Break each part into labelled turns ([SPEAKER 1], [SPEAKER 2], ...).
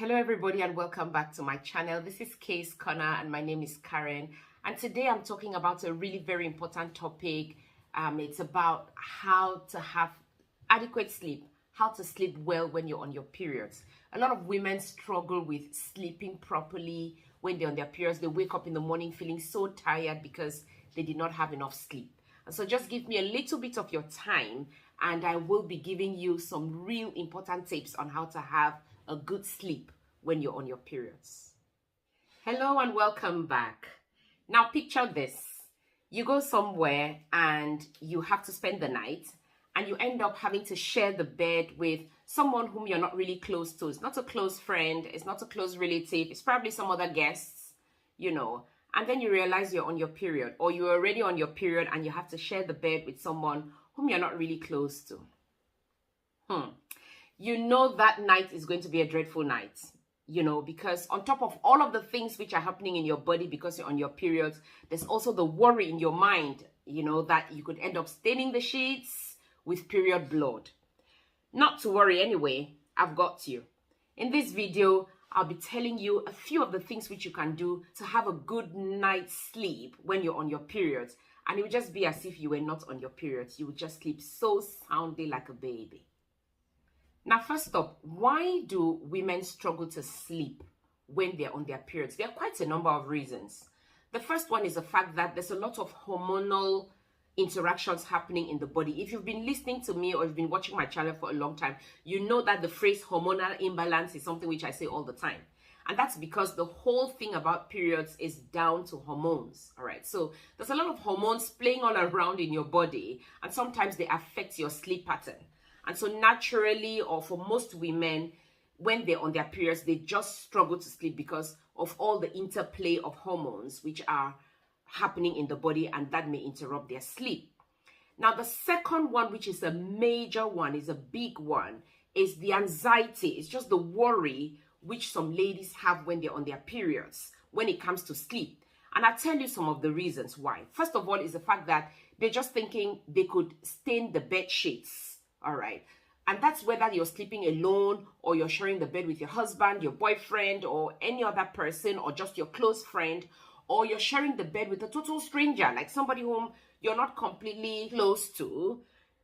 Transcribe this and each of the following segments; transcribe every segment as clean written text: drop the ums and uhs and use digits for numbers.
[SPEAKER 1] Hello everybody and welcome back to my channel. This is Case Corner and my name is Karen, and today I'm talking about a really very important topic. It's about how to have adequate sleep, how to sleep well when you're on your periods. A lot of women struggle with sleeping properly when they're on their periods. They wake up in the morning feeling so tired because they did not have enough sleep. And so just give me a little bit of your time and I will be giving you some real important tips on how to have a good sleep when you're on your periods. Hello and welcome back. Now picture this. You go somewhere and you have to spend the night and you end up having to share the bed with someone whom you're not really close to. It's not a close friend, it's not a close relative, it's probably some other guests, and then you realize you're on your period, or you're already on your period and you have to share the bed with someone whom you're not really close to. You know that night is going to be a dreadful night, because on top of all of the things which are happening in your body because you're on your periods, there's also the worry in your mind, that you could end up staining the sheets with period blood. Not to worry anyway, I've got you. In this video, I'll be telling you a few of the things which you can do to have a good night's sleep when you're on your periods. And it would just be as if you were not on your periods. You would just sleep so soundly like a baby. Now, first up, why do women struggle to sleep when they're on their periods? There are quite a number of reasons. The first one is the fact that there's a lot of hormonal interactions happening in the body. If you've been listening to me or you've been watching my channel for a long time, you know that the phrase hormonal imbalance is something which I say all the time. And that's because the whole thing about periods is down to hormones. All right. So there's a lot of hormones playing all around in your body, and sometimes they affect your sleep pattern. And so naturally, or for most women, when they're on their periods, they just struggle to sleep because of all the interplay of hormones which are happening in the body, and that may interrupt their sleep. Now, the second one, which is a major one, is a big one, is the anxiety. It's just the worry which some ladies have when they're on their periods when it comes to sleep. And I'll tell you some of the reasons why. First of all is the fact that they're just thinking they could stain the bed sheets. All right. And that's whether you're sleeping alone or you're sharing the bed with your husband, your boyfriend, or any other person, or just your close friend, or you're sharing the bed with a total stranger, like somebody whom you're not completely close to.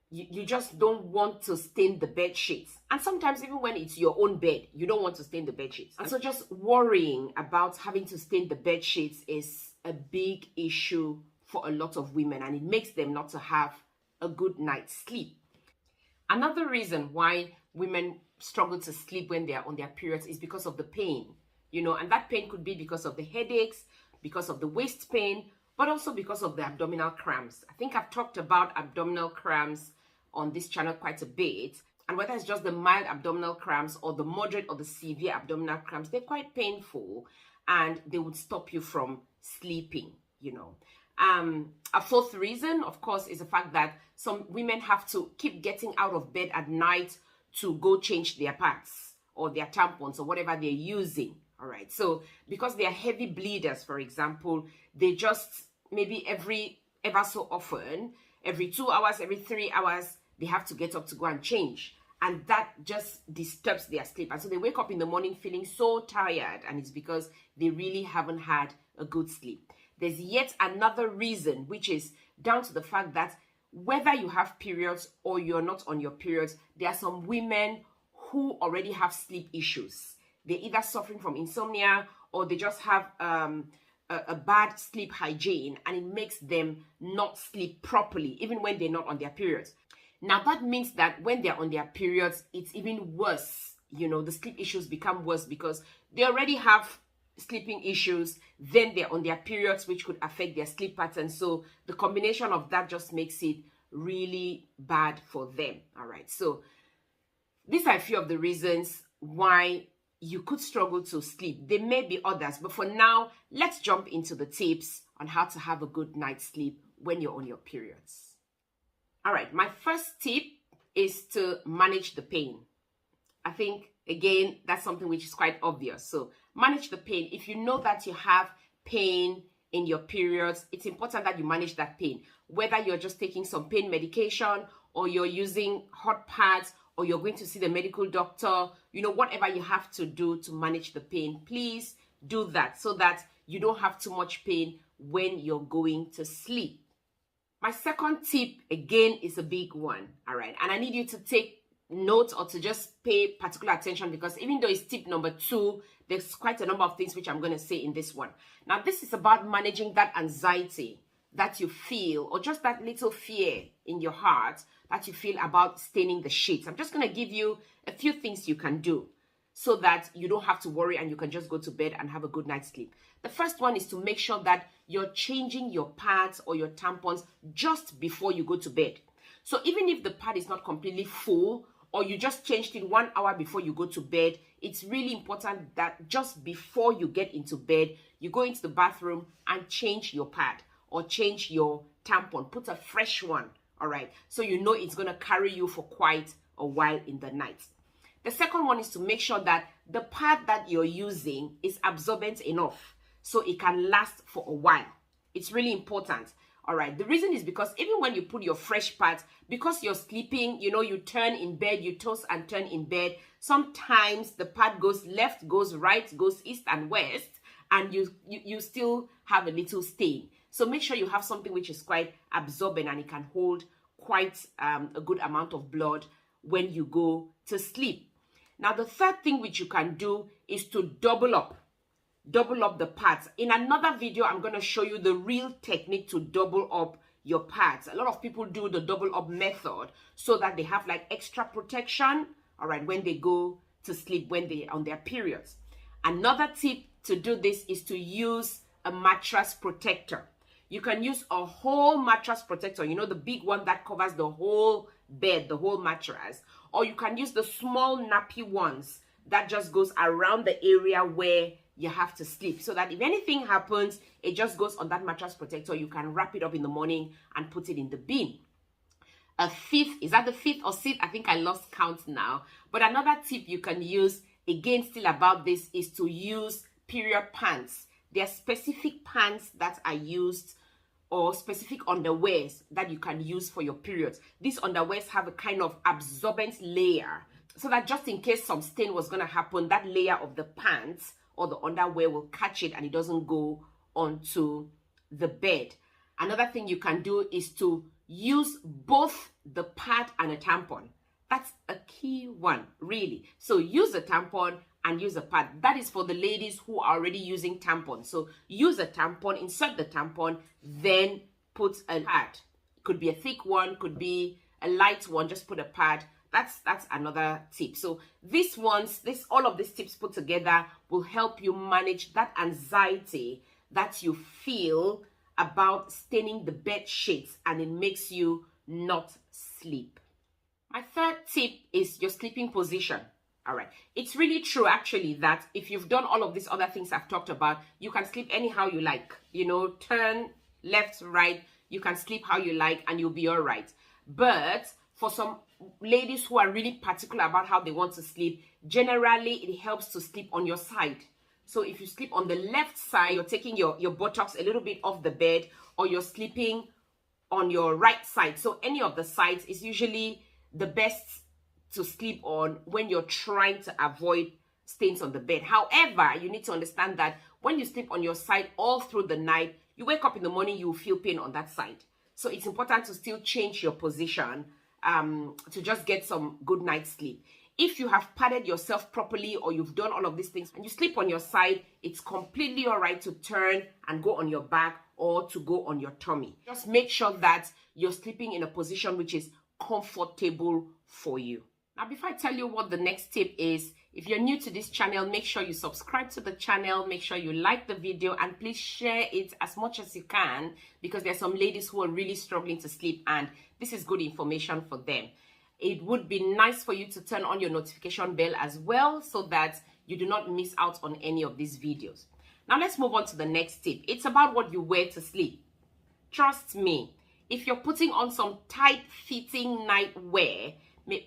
[SPEAKER 1] You just don't want to stain the bed sheets. And sometimes even when it's your own bed, you don't want to stain the bed sheets. And so just worrying about having to stain the bed sheets is a big issue for a lot of women, and it makes them not to have a good night's sleep. Another reason why women struggle to sleep when they are on their periods is because of the pain, and that pain could be because of the headaches, because of the waist pain, but also because of the abdominal cramps. I think I've talked about abdominal cramps on this channel quite a bit, and whether it's just the mild abdominal cramps or the moderate or the severe abdominal cramps, they're quite painful and they would stop you from sleeping, A fourth reason, of course, is the fact that some women have to keep getting out of bed at night to go change their pads or their tampons or whatever they're using. All right. So because they are heavy bleeders, for example, they just maybe ever so often, every 2 hours, every 3 hours, they have to get up to go and change. And that just disturbs their sleep. And so they wake up in the morning feeling so tired, and it's because they really haven't had a good sleep. There's yet another reason, which is down to the fact that whether you have periods or you're not on your periods, there are some women who already have sleep issues. They're either suffering from insomnia or they just have a bad sleep hygiene, and it makes them not sleep properly, even when they're not on their periods. Now, that means that when they're on their periods, it's even worse. The sleep issues become worse because they already have sleeping issues, then they're on their periods, which could affect their sleep pattern. So the combination of that just makes it really bad for them. All right. So these are a few of the reasons why you could struggle to sleep. There may be others, but for now, let's jump into the tips on how to have a good night's sleep when you're on your periods. All right. My first tip is to manage the pain. I think, again, that's something which is quite obvious. So manage the pain. If you know that you have pain in your periods, it's important that you manage that pain. Whether you're just taking some pain medication or you're using hot pads or you're going to see the medical doctor, you know, whatever you have to do to manage the pain, please do that so that you don't have too much pain when you're going to sleep. My second tip, again, is a big one, all right? And I need you to take note or to just pay particular attention, because even though it's tip number 2, there's quite a number of things which I'm going to say in this one. Now, this is about managing that anxiety that you feel, or just that little fear in your heart that you feel about staining the sheets. I'm just going to give you a few things you can do so that you don't have to worry and you can just go to bed and have a good night's sleep. The first one is to make sure that you're changing your pads or your tampons just before you go to bed. So even if the pad is not completely full, or you just changed it 1 hour before you go to bed, it's really important that just before you get into bed, you go into the bathroom and change your pad or change your tampon. Put a fresh one, all right? So you know it's going to carry you for quite a while in the night. The second one is to make sure that the pad that you're using is absorbent enough so it can last for a while. It's really important. All right. The reason is because even when you put your fresh pads, because you're sleeping, you know, you turn in bed, you toss and turn in bed. Sometimes the pad goes left, goes right, goes east and west, and you still have a little stain. So make sure you have something which is quite absorbent and it can hold quite a good amount of blood when you go to sleep. Now, the third thing which you can do is to double up the pads. In another video, I'm going to show you the real technique to double up your pads. A lot of people do the double up method so that they have like extra protection, all right, when they go to sleep, when they're on their periods. Another tip to do this is to use a mattress protector. You can use a whole mattress protector, you know, the big one that covers the whole bed, the whole mattress, or you can use the small nappy ones that just goes around the area where you have to sleep, so that if anything happens, it just goes on that mattress protector. You can wrap it up in the morning and put it in the bin. A fifth, is that the fifth or sixth? I think I lost count now. But another tip you can use, again, still about this, is to use period pants. There are specific pants that are used, or specific underwears that you can use for your periods. These underwears have a kind of absorbent layer, so that just in case some stain was going to happen, that layer of the pants or the underwear will catch it and it doesn't go onto the bed. Another thing you can do is to use both the pad and a tampon. That's a key one, really. So use a tampon and use a pad. That is for the ladies who are already using tampons. So use a tampon, insert the tampon, then put a pad. Could be a thick one, could be a light one, just put a pad. That's another tip. So all of these tips put together will help you manage that anxiety that you feel about staining the bed sheets, and it makes you not sleep. My third tip is your sleeping position. All right. It's really true, actually, that if you've done all of these other things I've talked about, you can sleep anyhow you like. You know, turn left, right, you can sleep how you like and you'll be all right. But for some ladies who are really particular about how they want to sleep, generally it helps to sleep on your side. So if you sleep on the left side, you're taking your buttocks a little bit off the bed, or you're sleeping on your right side. So any of the sides is usually the best to sleep on when you're trying to avoid stains on the bed. However, you need to understand that when you sleep on your side all through the night, you wake up in the morning, you will feel pain on that side. So it's important to still change your position to just get some good night's sleep. If you have padded yourself properly, or you've done all of these things and you sleep on your side, it's completely all right to turn and go on your back or to go on your tummy. Just make sure that you're sleeping in a position which is comfortable for you. Now, before I tell you what the next tip is, if you're new to this channel, make sure you subscribe to the channel, make sure you like the video, and please share it as much as you can, because there are some ladies who are really struggling to sleep and this is good information for them. It would be nice for you to turn on your notification bell as well, so that you do not miss out on any of these videos. Now let's move on to the next tip. It's about what you wear to sleep. Trust me, if you're putting on some tight-fitting nightwear,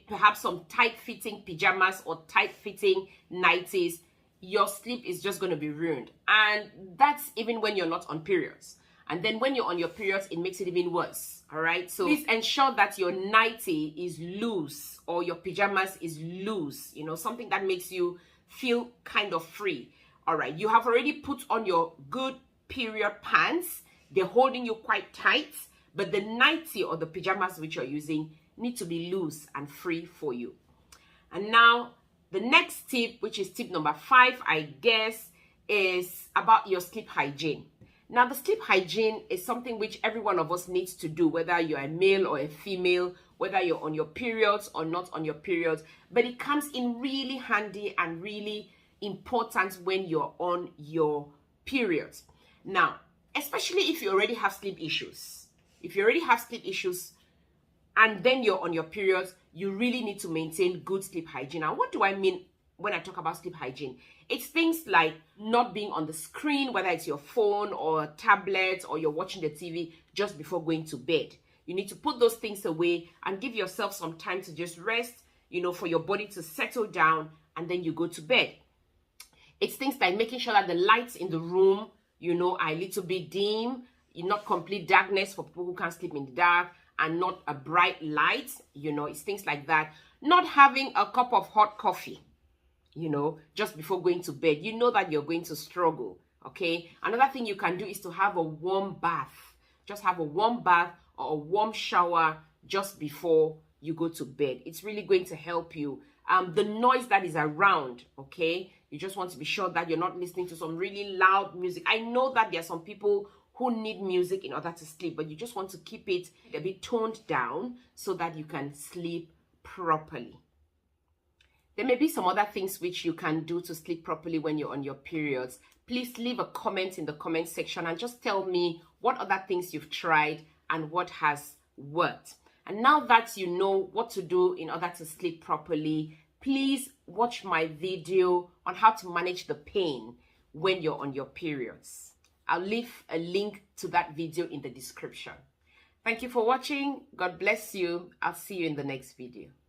[SPEAKER 1] perhaps some tight-fitting pajamas or tight-fitting nighties, your sleep is just going to be ruined. And that's even when you're not on periods. And then when you're on your periods, it makes it even worse. All right. So please ensure that your nightie is loose or your pajamas is loose, you know, something that makes you feel kind of free. All right. You have already put on your good period pants. They're holding you quite tight, but the nightie or the pajamas which you're using need to be loose and free for you. And now the next tip, which is tip number 5, I guess, is about your sleep hygiene. Now, the sleep hygiene is something which every one of us needs to do, whether you're a male or a female, whether you're on your periods or not on your periods. But it comes in really handy and really important when you're on your periods. Now, especially if you already have sleep issues. If you already have sleep issues and then you're on your periods, you really need to maintain good sleep hygiene. Now, what do I mean when I talk about sleep hygiene? It's things like not being on the screen, whether it's your phone or a tablet or you're watching the TV just before going to bed. You need to put those things away and give yourself some time to just rest, you know, for your body to settle down, and then you go to bed. It's things like making sure that the lights in the room, you know, are a little bit dim, not complete darkness for people who can't sleep in the dark, and not a bright light, you know, it's things like that. Not having a cup of hot coffee, you know, just before going to bed. You know that you're going to struggle, okay? Another thing you can do is to have a warm bath. Just have a warm bath or a warm shower just before you go to bed. It's really going to help you. The noise that is around, okay? You just want to be sure that you're not listening to some really loud music. I know that there are some people who need music in order to sleep, but you just want to keep it a bit toned down so that you can sleep properly. There may be some other things which you can do to sleep properly when you're on your periods. Please leave a comment in the comment section and just tell me what other things you've tried and what has worked. And now that you know what to do in order to sleep properly, please watch my video on how to manage the pain when you're on your periods. I'll leave a link to that video in the description. Thank you for watching. God bless you. I'll see you in the next video.